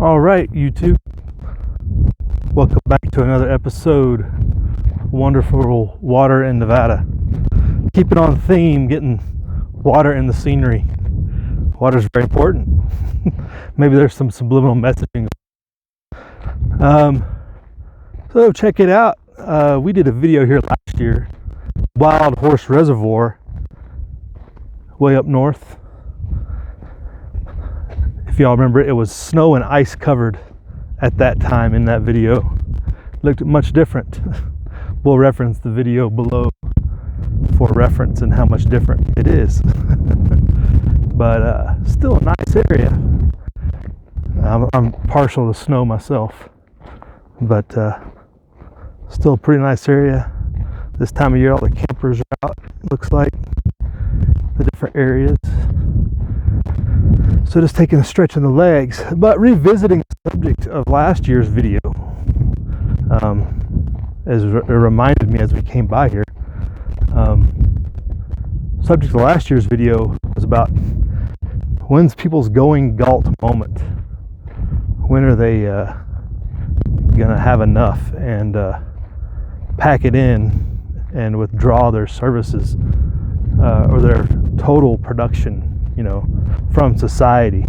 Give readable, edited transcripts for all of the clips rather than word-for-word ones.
All right, YouTube. Welcome back to another episode. Wonderful water in Nevada. Keep it on theme, getting water in the scenery. Water is very important. Maybe there's some subliminal messaging. So check it out. We did a video here last year, Wild Horse Reservoir, way up north. If y'all remember, it was snow and ice covered at that time in that video. Looked much different. We'll reference the video below for reference and how much different it is. But still a nice area. I'm partial to snow myself, but still a pretty nice area. This time of year, all the campers are out, it looks like, the different areas. So just taking a stretch in the legs, but revisiting the subject of last year's video, as it reminded me as we came by here. Subject of last year's video was about when's people's going Galt moment. When are they gonna have enough and pack it in and withdraw their services or their total production, from society.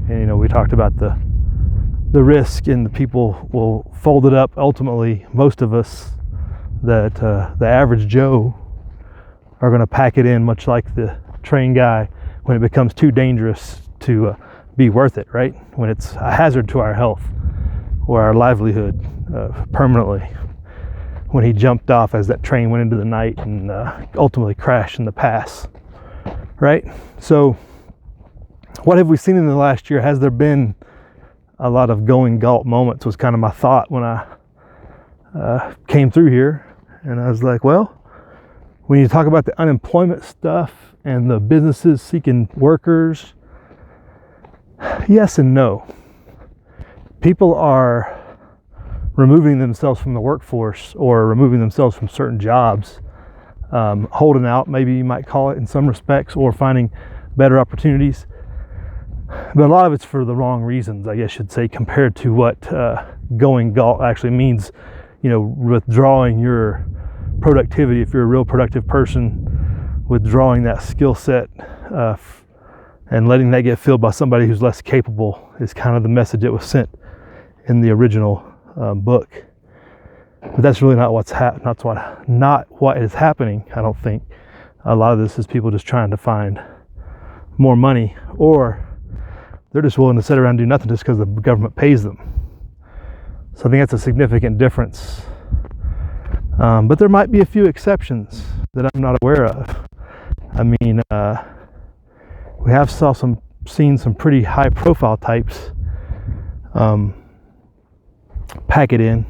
And we talked about the risk, and the people will fold it up ultimately. Most of us, that the average Joe, are going to pack it in, much like the train guy, when it becomes too dangerous to be worth it, right? When it's a hazard to our health or our livelihood permanently. When he jumped off as that train went into the night and ultimately crashed in the pass, right? So what have we seen in the last year? Has there been a lot of going Galt moments, was kind of my thought when I came through here. And I was like, well, when you talk about the unemployment stuff and the businesses seeking workers, yes and no. People are removing themselves from the workforce or removing themselves from certain jobs, holding out, maybe you might call it, in some respects, or finding better opportunities. But a lot of it's for the wrong reasons, I guess you'd say, compared to what going Galt actually means. Withdrawing your productivity. If you're a real productive person, withdrawing that skill set and letting that get filled by somebody who's less capable is kind of the message that was sent in the original book. But that's really not not what is happening. I don't think. A lot of this is people just trying to find more money, or they're just willing to sit around and do nothing just because the government pays them. So I think that's a significant difference. But there might be a few exceptions that I'm not aware of. I mean, we have seen some pretty high profile types pack it in,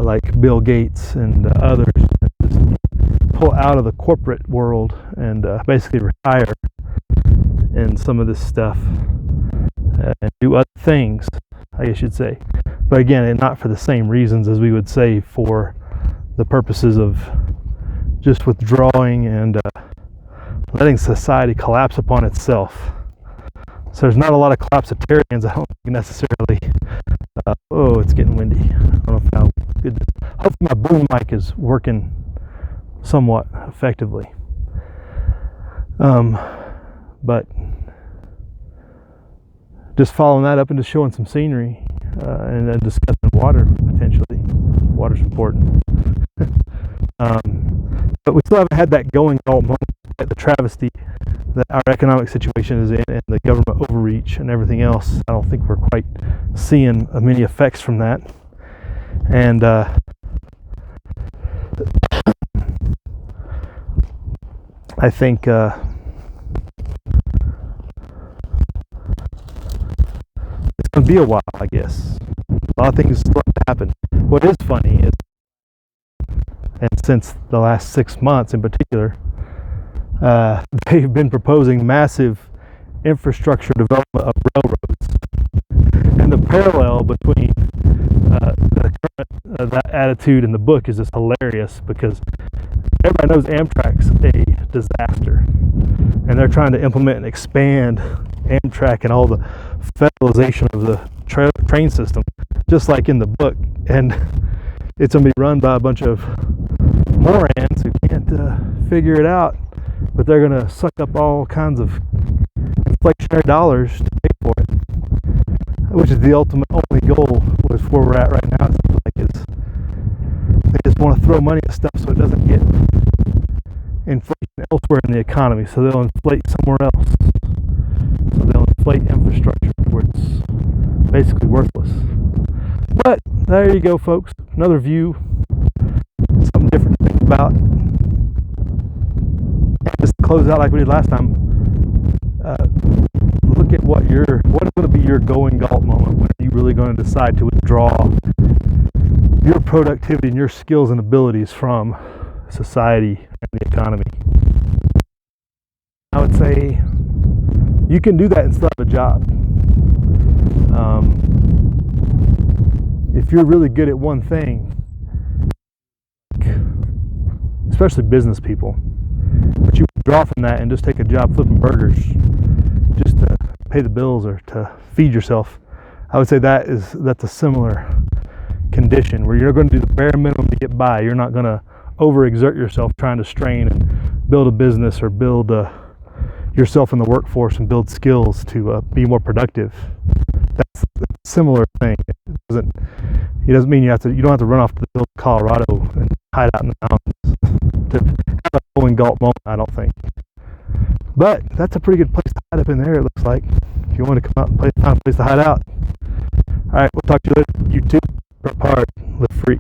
like Bill Gates and others, just pull out of the corporate world and basically retire in some of this stuff and do other things, I guess you'd say. But again, and not for the same reasons as we would say for the purposes of just withdrawing and letting society collapse upon itself. So there's not a lot of collapsitarians, I don't think, necessarily. It's getting windy. I don't know how good this. Hopefully my boom mic is working somewhat effectively. But just following that up into showing some scenery and then discussing water potentially. Water's important. But we still haven't had that going Galt moment, the travesty that our economic situation is in, and the government overreach and everything else. I don't think we're quite seeing many effects from that. And I think it's going to be a while, I guess. A lot of things start to happen. What is funny is, and since the last 6 months in particular, they've been proposing massive infrastructure development of railroads. And the parallel between that attitude in the book is just hilarious, because everybody knows Amtrak's a disaster, and they're trying to implement and expand Amtrak and all the federalization of the train system, just like in the book. And it's going to be run by a bunch of morons who can't figure it out, but they're going to suck up all kinds of inflationary dollars to pay for it, which is the ultimate only goal with where we're at right now. Is they just want to throw money at stuff so it doesn't get inflation elsewhere in the economy, so they'll inflate somewhere else. So they'll inflate infrastructure where it's basically worthless. But there you go, folks. Another view, something different to think about. And just to close out like we did last time, look at what is going to be your going Galt moment. When are you really going to decide to withdraw your productivity and your skills and abilities from society and the economy? I would say you can do that and still have a job. If you're really good at one thing, especially business people, but you withdraw from that and just take a job flipping burgers just to pay the bills or to feed yourself, I would say that's a similar condition where you're going to do the bare minimum to get by. You're not going to overexert yourself trying to strain and build a business or build yourself in the workforce and build skills to be more productive. That's a similar thing. It doesn't mean you don't have to run off to the middle of Colorado and hide out in the mountains to have a going Galt moment, I don't think. But that's a pretty good place to hide up in there, it looks like, if you want to come out and find a place to hide out. All right, we'll talk to you later. YouTube, work hard, live free.